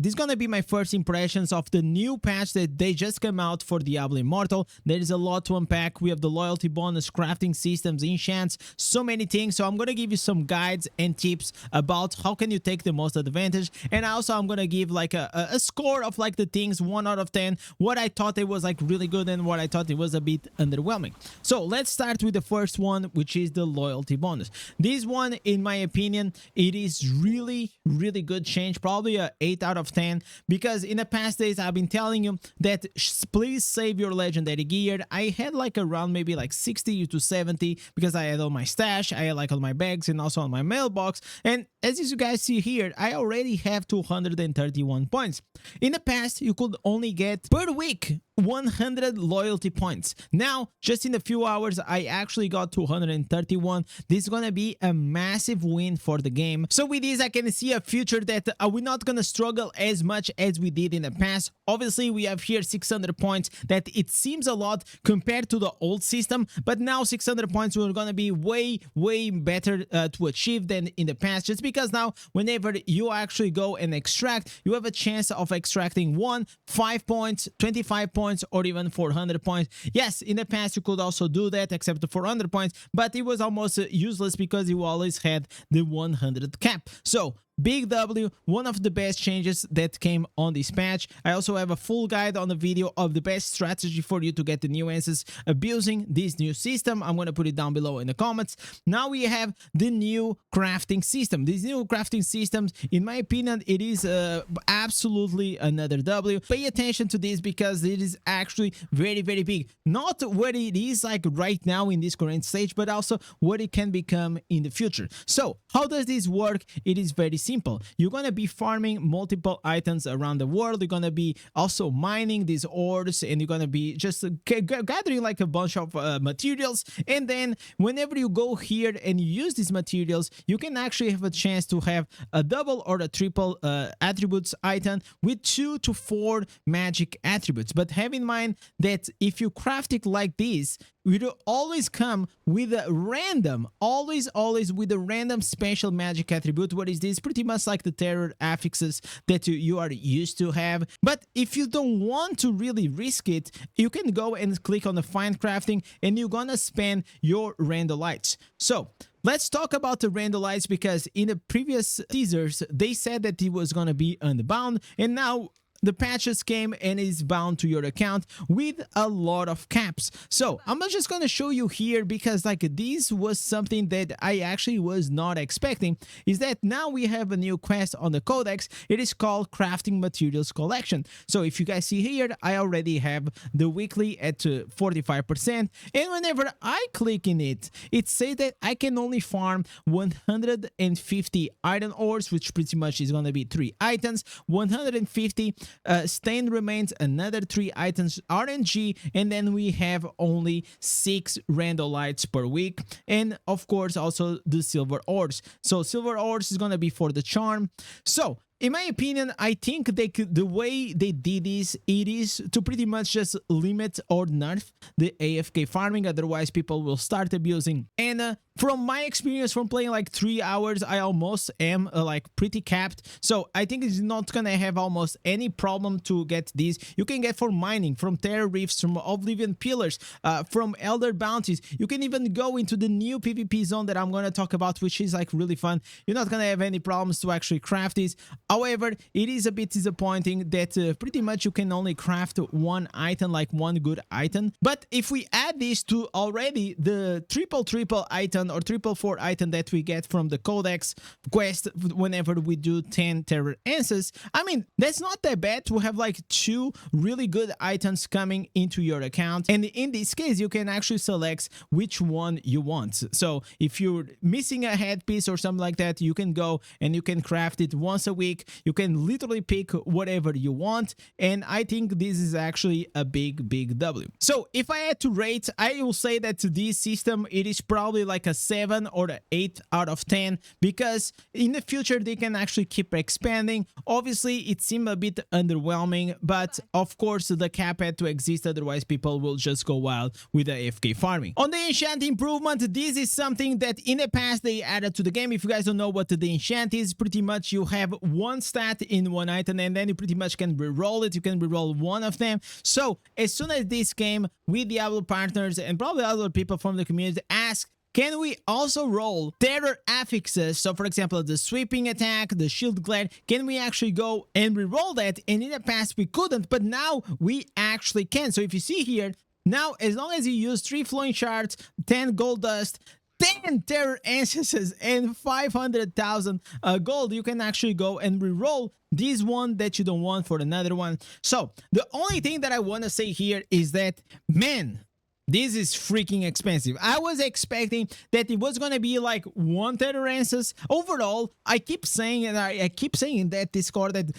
This is gonna be my first impressions of the new patch that they just came out for Diablo Immortal. There is a lot to unpack. We have the loyalty bonus, crafting systems, enchants, so many things. So I'm gonna give you some guides and tips about how can you take the most advantage. And also I'm gonna give like a score of like the things 1 out of 10, what I thought it was like really good and what I thought it was a bit underwhelming. So let's start with the first one, which is the loyalty bonus. This one, in my opinion, it is really good change, probably a 8 out of 10, because in the past days I've been telling you that please save your legendary gear. I had like around maybe like 60 to 70 because I had all my stash, I had like all my bags and also on my mailbox, and as you guys see here, I already have 231 points. In the past, you could only get per week 100 loyalty points. Now, just in a few hours, I actually got 231. This is gonna be a massive win for the game. So with this, I can see a future that we're not gonna struggle as much as we did in the past. Obviously, we have here 600 points that it seems a lot compared to the old system, but now 600 points are gonna be way better to achieve than in the past, just because now whenever you actually go and extract, you have a chance of extracting 5 points, 25 points, or even 400 points. Yes, in the past you could also do that except the 400 points, but it was almost useless because you always had the 100 cap. So big W, one of the best changes that came on this patch. I also have a full guide on the video of the best strategy for you to get the nuances abusing this new system. I'm going to put it down below in the comments. Now we have the new crafting system. These new crafting systems, in my opinion, it is absolutely another W. Pay attention to this because it is actually very big. Not what it is like right now in this current stage, but also what it can become in the future. So how does this work? It is very simple. You're going to be farming multiple items around the world. You're going to be also mining these ores, and you're going to be just gathering like a bunch of materials. And then whenever you go here and you use these materials, you can actually have a chance to have a double or a triple attributes item with 2 to 4 magic attributes. But have in mind that if you craft it like this, it will always come with a random, always with a random special magic attribute. What is this? Pretty much like the terror affixes that you are used to have. But if you don't want to really risk it, you can go and click on the find crafting, and you're gonna spend your randolites. So let's talk about the randolites, because in the previous teasers they said that it was gonna be unbound, and now the patches came and is bound to your account with a lot of caps. So I'm just gonna show you here, because like this was something that I actually was not expecting, is that now we have a new quest on the codex. It is called Crafting Materials Collection. So if you guys see here, I already have the weekly at 45%, and whenever I click in it, it says that I can only farm 150 iron ores, which pretty much is gonna be 3 items, 150 stained remains, another 3 items RNG, and then we have only 6 randolites per week, and of course also the silver ores. So silver ores is gonna be for the charm. So in my opinion, I think the way they did this, it is to pretty much just limit or nerf the AFK farming, otherwise people will start abusing. And from my experience from playing like 3 hours, I almost am like pretty capped. So I think it's not gonna have almost any problem to get these. You can get from mining, from terror reefs, from oblivion pillars, from elder bounties. You can even go into the new PvP zone that I'm gonna talk about, which is like really fun. You're not gonna have any problems to actually craft these. However, it is a bit disappointing that pretty much you can only craft 1 item, like 1 good item. But if we add this to already the triple item or 4 item that we get from the codex quest whenever we do 10 terror answers, I mean, that's not that bad to have like 2 really good items coming into your account. And in this case, you can actually select which one you want. So if you're missing a headpiece or something like that, you can go and you can craft it once a week. You can literally pick whatever you want, and I think this is actually a big W. So if I had to rate, I will say that this system, it is probably like a 7 or a 8 out of 10, because in the future they can actually keep expanding. Obviously it seemed a bit underwhelming, but of course the cap had to exist, otherwise people will just go wild with the AFK farming. On the enchant improvement, this is something that in the past they added to the game. If you guys don't know what the enchant is, pretty much you have one stat in one item and then you pretty much can reroll it. You can reroll one of them. So as soon as this came, we Diablo partners and probably other people from the community ask, can we also roll terror affixes? So for example, the sweeping attack, the shield glare, can we actually go and reroll that? And in the past we couldn't, but now we actually can. So if you see here, now as long as you use 3 flowing shards, 10 gold dust, 10 terror essences and 500,000 gold, you can actually go and reroll this one that you don't want for another one. So the only thing that I want to say here is that, man, this is freaking expensive. I was expecting that it was gonna be like 1 terror essence. Overall, I keep saying, and I keep saying in that Discord, that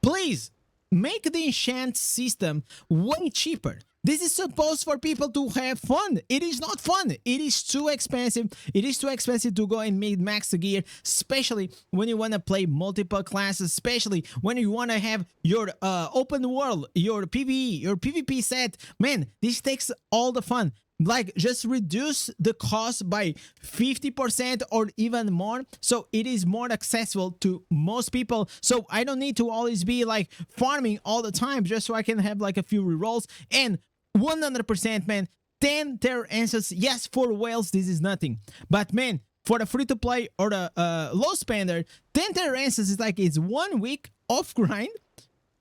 please make the enchant system way cheaper. This is supposed for people to have fun. It is not fun. It is too expensive. It is too expensive to go and make max the gear, especially when you want to play multiple classes, especially when you want to have your open world, your PvE, your PvP set. Man, this takes all the fun. Like, just reduce the cost by 50% or even more, so it is more accessible to most people. So I don't need to always be like farming all the time just so I can have like a few rerolls. And 100%, man, 10 terror answers. Yes, for whales this is nothing, but man, for the free-to-play or the low spender, 10 terror answers is like, it's 1 week of grind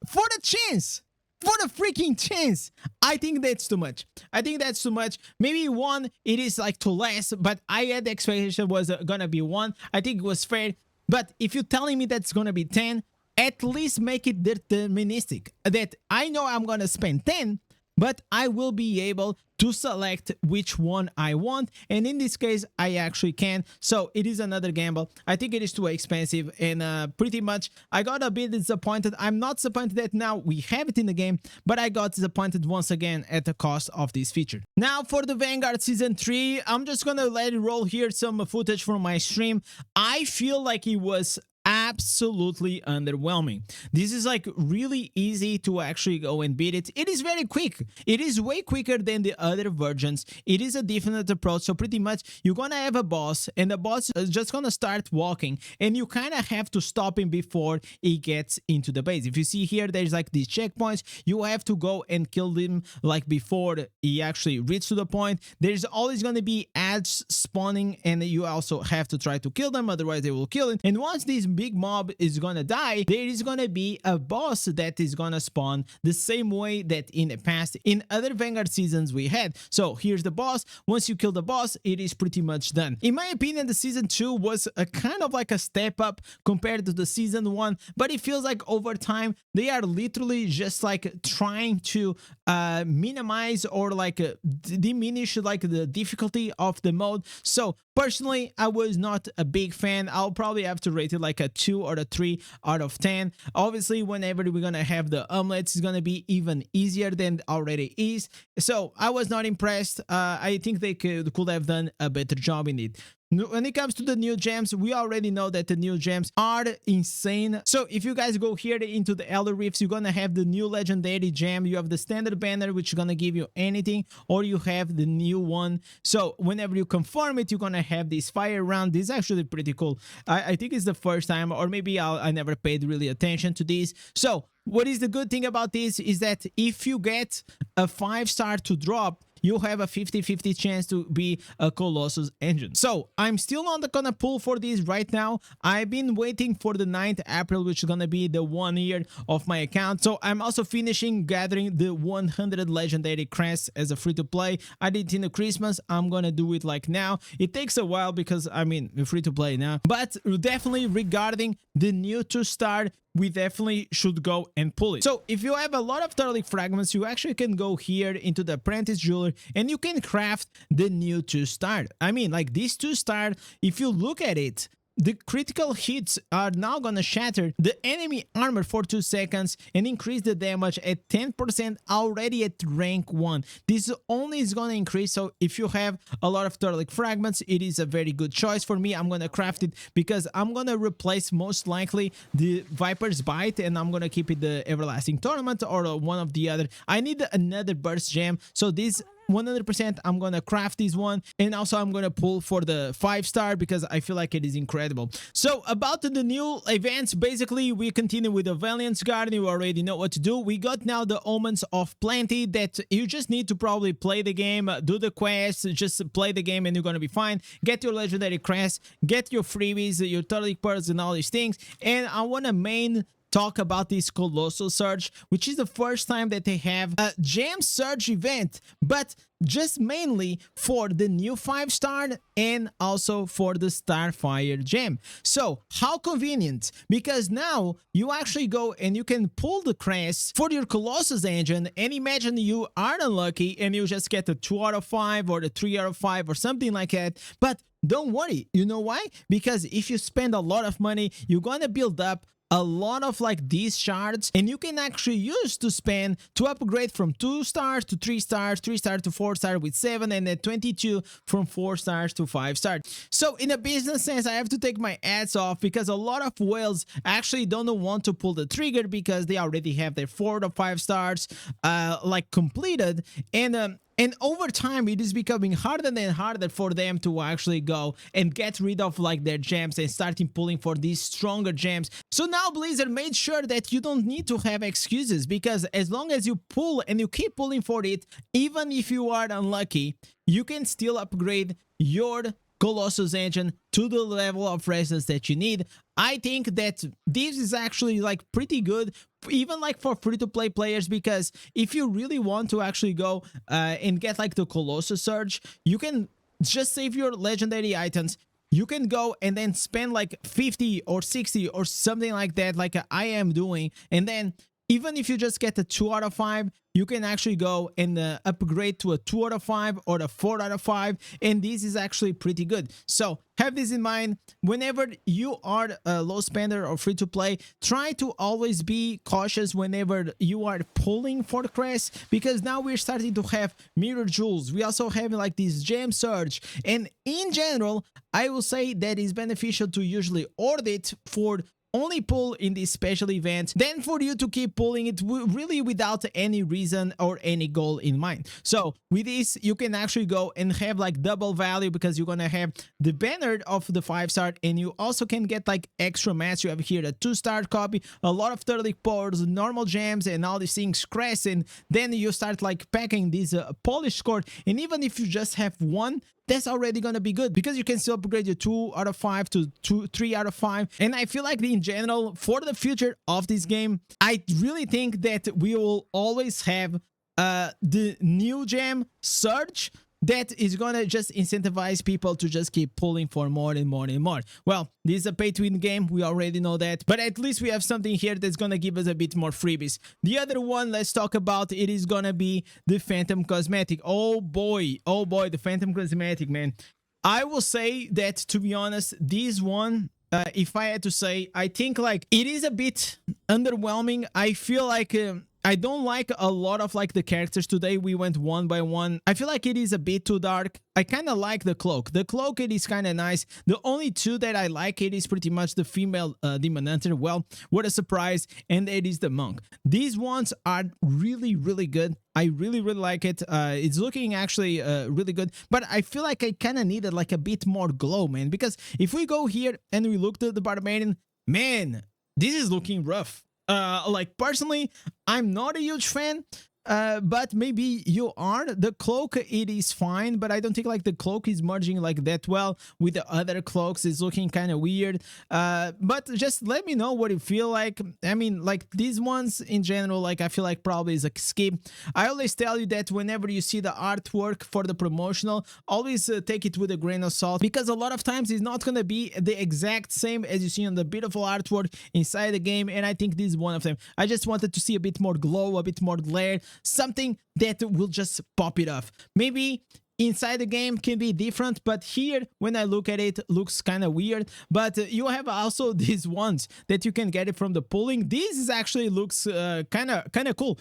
for the chance. For the freaking chance. I think that's too much. I think that's too much. Maybe 1, it is like too less, but I had the expectation was gonna be 1. I think it was fair. But if you're telling me that's gonna be 10, at least make it deterministic. That I know I'm gonna spend 10, but I will be able to select which one I want, and in this case I actually can. So it is another gamble. I think it is too expensive, and pretty much I got a bit disappointed. I'm not disappointed that now we have it in the game, but I got disappointed once again at the cost of this feature. Now for the Vanguard Season 3, I'm just gonna let it roll here, some footage from my stream. I feel like it was absolutely underwhelming. This is like really easy to actually go and beat it. It is very quick. It is way quicker than the other versions. It is a different approach. So pretty much you're gonna have a boss, and the boss is just gonna start walking, and you kind of have to stop him before he gets into the base. If you see here, there's like these checkpoints. You have to go and kill him like before he actually reaches to the point. There's always gonna be ads spawning, and you also have to try to kill them, otherwise they will kill it. And once these big mob is gonna die, there is gonna be a boss that is gonna spawn the same way that in the past in other Vanguard seasons we had. So here's the boss. Once you kill the boss, it is pretty much done. In my opinion, the season 2 was a kind of like a step up compared to the season 1, but it feels like over time they are literally just like trying to minimize or like diminish like the difficulty of the mode. So personally, I was not a big fan. I'll probably have to rate it like a 2 or a 3 out of 10. Obviously, whenever we're gonna have the omelets, it's gonna be even easier than it already is. So I was not impressed. I think they could have done a better job in it. When it comes to the new gems, we already know that the new gems are insane. So if you guys go here into the Elder Rifts, you're gonna have the new legendary gem. You have the standard banner, which is gonna give you anything, or you have the new one. So whenever you confirm it, you're gonna have this fire round. This is actually pretty cool. I think it's the first time, or maybe I never paid really attention to this. So what is the good thing about this is that if you get a 5-star to drop, you have a 50-50 chance to be a Colossus engine. So I'm still not gonna pull for this right now. I've been waiting for the 9th April, which is gonna be the 1 year of my account. So I'm also finishing gathering the 100 legendary crests as a free-to-play. I did it in the Christmas. I'm gonna do it like now. It takes a while because I mean we're free-to-play now, but definitely regarding the new 2-star, we definitely should go and pull it. So if you have a lot of Turtleic fragments, you actually can go here into the Apprentice Jeweler and you can craft the new 2-star. I mean, like this 2-star, if you look at it, the critical hits are now gonna shatter the enemy armor for 2 seconds and increase the damage at 10% already at rank 1. This only is gonna increase, so if you have a lot of turtleic fragments, it is a very good choice for me. I'm gonna craft it because I'm gonna replace most likely the Viper's Bite, and I'm gonna keep it the Everlasting Tournament or one of the other. I need another burst gem, so this 100% I'm gonna craft this one, and also I'm gonna pull for the 5-star because I feel like it is incredible. So about the new events, basically we continue with the Valiant's Guard. You already know what to do. We got now the Omens of Plenty that you just need to probably play the game, do the quests, just play the game and you're gonna be fine. Get your legendary crest, get your freebies, your turtleic pearls and all these things. And I wanna talk about this Colossal Surge, which is the first time that they have a Gem Surge event, but just mainly for the new 5-star and also for the Starfire gem. So how convenient, because now you actually go and you can pull the crest for your Colossus engine, and imagine you are unlucky and you just get a 2 out of 5 or a 3 out of 5 or something like that. But don't worry, you know why? Because if you spend a lot of money, you're gonna build up a lot of like these shards, and you can actually use to spend to upgrade from 2 stars to 3 stars, 3 stars to 4 stars with 7, and then 22 from 4 stars to 5 stars. So in a business sense, I have to take my ads off because a lot of whales actually don't want to pull the trigger because they already have their 4 to 5 stars like completed, and over time, it is becoming harder and harder for them to actually go and get rid of like their gems and starting pulling for these stronger gems. So now Blizzard made sure that you don't need to have excuses, because as long as you pull and you keep pulling for it, even if you are unlucky, you can still upgrade your Colossus engine to the level of resistance that you need. I think that this is actually like pretty good, even like for free-to-play players, because if you really want to actually go and get like the Colossus Surge, you can just save your legendary items. You can go and then spend like 50 or 60 or something like that, like I am doing, and then even if you just get a 2 out of 5, you can actually go and upgrade to a 2 out of 5 or a 4 out of 5, and this is actually pretty good. So have this in mind. Whenever you are a low spender or free to play, try to always be cautious whenever you are pulling for the crest, because now we're starting to have mirror jewels. We also have like this gem surge, and in general, I will say that it's beneficial to usually order it for only pull in this special event than for you to keep pulling it really without any reason or any goal in mind. So with this, you can actually go and have like double value, because you're gonna have the banner of the 5-star, and you also can get like extra mats. You have here a 2-star copy, a lot of turtleic pearls, normal gems, and all these things, crests, and then you start like packing this polish score. And even if you just have one, that's already gonna be good, because you can still upgrade your 2 out of 5 to 3 out of 5. And I feel like in general, for the future of this game, I really think that we will always have the new gem surge that is gonna just incentivize people to just keep pulling for more and more and more. Well, this is a pay-to-win game, we already know that, but at least we have something here that's gonna give us a bit more freebies. The other one, let's talk about, it is gonna be the Phantom Cosmetic. Oh boy, the Phantom Cosmetic, man. I will say that, to be honest, this one, if I had to say, I think like it is a bit underwhelming. I feel like I don't like a lot of like the characters today. We went one by one. I feel like it is a bit too dark. I kind of like the cloak. The cloak, it is kind of nice. The only two that I like, it is pretty much the female demon hunter. Well, what a surprise. And it is the monk. These ones are really, really good. I really, really like it. It's looking actually really good, but I feel like I kind of needed like a bit more glow, man, because if we go here and we look at the barbarian, man, this is looking rough. Like personally, I'm not a huge fan, but maybe you are. The cloak, it is fine, but I don't think like the cloak is merging like that well with the other cloaks. It's looking kind of weird, but just let me know what you feel like. I mean, like these ones in general, like I feel like probably is a skip. I always tell you that whenever you see the artwork for the promotional, always take it with a grain of salt, because a lot of times it's not gonna be the exact same as you see on the beautiful artwork inside the game, and I think this is one of them. I just wanted to see a bit more glow, a bit more glare, something that will just pop it off. Maybe inside the game can be different, but here when I look at it, looks kind of weird. But you have also these ones that you can get it from the pulling. This is actually looks kind of cool.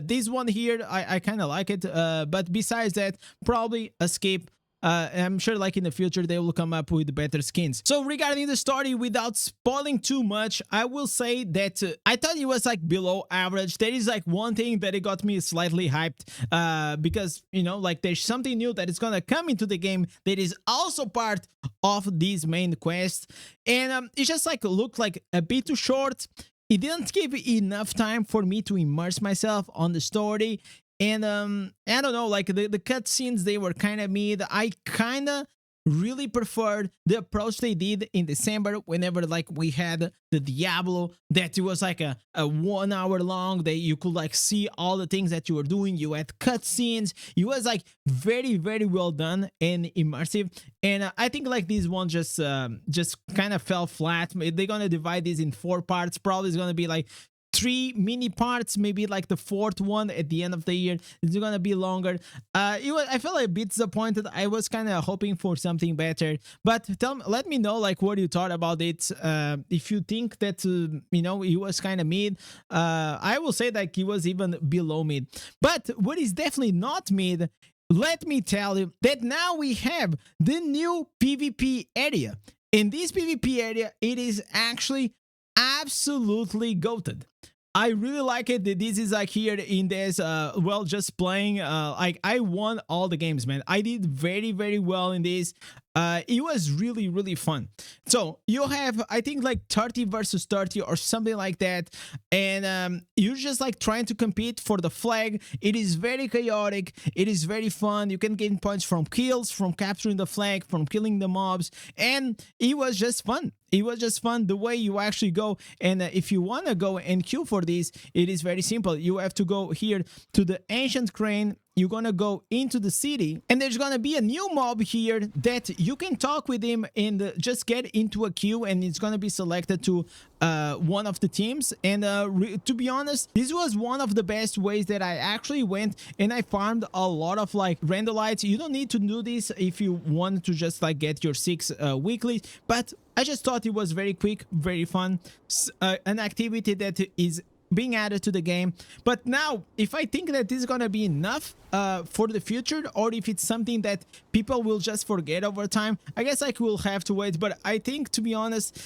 This one here, I kind of like it, but besides that, probably a skip. I'm sure like in the future they will come up with better skins. So regarding the story, without spoiling too much, I will say that I thought it was like below average. There is like one thing that it got me slightly hyped, because you know, like there's something new that is gonna come into the game that is also part of this main quest, and it just like looked like a bit too short. It didn't give enough time for me to immerse myself on the story. And I don't know, like the cutscenes, they were kind of mid. I kind of really preferred the approach they did in December whenever like we had the Diablo, that it was like a 1 hour long, that you could like see all the things that you were doing. You had cutscenes. It was like very well done and immersive. And I think like this one just kind of fell flat. They're gonna divide this in 4 parts. Probably it's gonna be like 3 mini parts, maybe like the 4th one at the end of the year. It's gonna be longer. I felt a bit disappointed. I was kind of hoping for something better, but let me know like what you thought about it. If you think that you know, it was kind of mid, I will say that it was even below mid. But what is definitely not mid, let me tell you that now we have the new PvP area. In this PvP area, it is actually absolutely goated. I really like it. This is like here in this well, just playing, like I won all the games, man. I did very well in this. It was really fun. So you have, I think like 30 versus 30 or something like that, and you're just like trying to compete for the flag. It is very chaotic. It is very fun. You can gain points from kills, from capturing the flag, from killing the mobs, and it was just fun. It was just fun the way you actually go. And if you want to go and queue for this, it is very simple. You have to go here to the ancient crane. You're gonna go into the city, and there's gonna be a new mob here that you can talk with him and just get into a queue, and it's gonna be selected to one of the teams. And to be honest, this was one of the best ways that I actually went, and I farmed a lot of like randolites. You don't need to do this if you want to just like get your 6 weekly, but I just thought it was very quick, very fun, an activity that is being added to the game. But now, if I think that this is gonna be enough for the future, or if it's something that people will just forget over time, I guess I will have to wait. But I think, to be honest,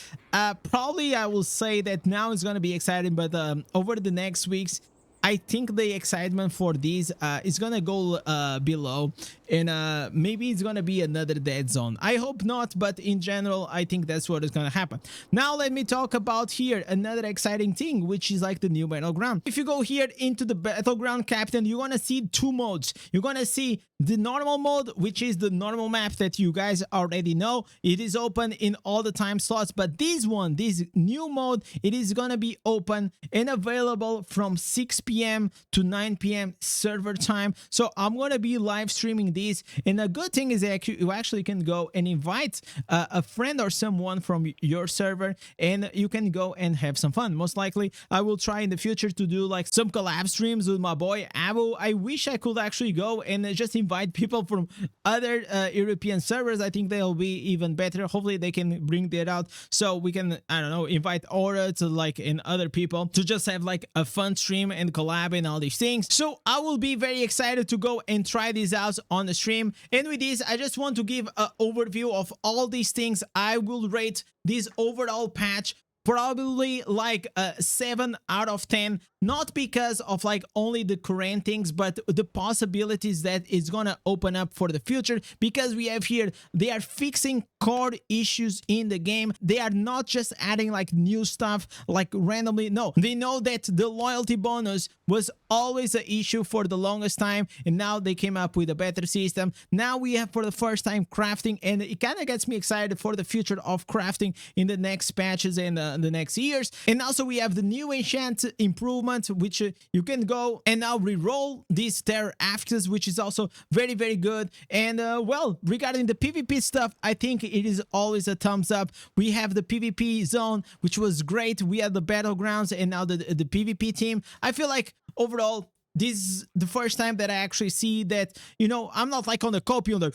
probably I will say that now it's gonna be exciting, but over the next weeks, I think the excitement for these is gonna go below, and maybe it's gonna be another dead zone. I hope not, but in general, I think that's what is gonna happen. Now let me talk about here another exciting thing, which is like the new Battleground. If you go here into the Battleground Captain, you're gonna see 2 modes. You're gonna see the normal mode, which is the normal map that you guys already know. It is open in all the time slots, but this one, this new mode, it is gonna be open and available from 6 p.m. to 9 p.m. server time. So I'm gonna be live streaming this, and a good thing is that you actually can go and invite a friend or someone from your server, and you can go and have some fun. Most likely I will try in the future to do like some collab streams with my boy Avo. I wish I could actually go and just invite people from other European servers. I think they'll be even better. Hopefully they can bring that out so we can, I don't know, invite Aura to like, and other people to just have like a fun stream and collab and all these things. So I will be very excited to go and try this out on the stream. And with this, I just want to give an overview of all these things. I will rate this overall patch probably like a 7 out of 10, not because of like only the current things, but the possibilities that it's gonna open up for the future. Because we have here, they are fixing core issues in the game. They are not just adding like new stuff like randomly. No, they know that the loyalty bonus was always an issue for the longest time, and now they came up with a better system. Now we have for the first time crafting, and it kind of gets me excited for the future of crafting in the next patches and the next years. And also we have the new Enchant Improvement, which you can go and now reroll these terror axes, which is also very good. And well, regarding the PvP stuff, I think it is always a thumbs up. We have the PvP zone, which was great. We have the battlegrounds, and now the PvP team. I feel like overall this is the first time that I actually see that, you know, I'm not like on the copy on the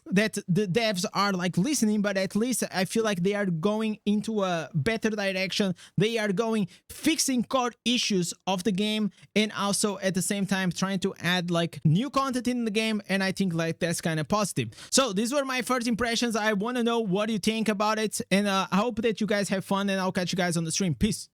that the devs are like listening, but at least I feel like they are going into a better direction. They are going fixing core issues of the game, and also at the same time trying to add like new content in the game, and I think like that's kind of positive. So these were my first impressions. I want to know what you think about it, and I hope that you guys have fun, and I'll catch you guys on the stream. Peace.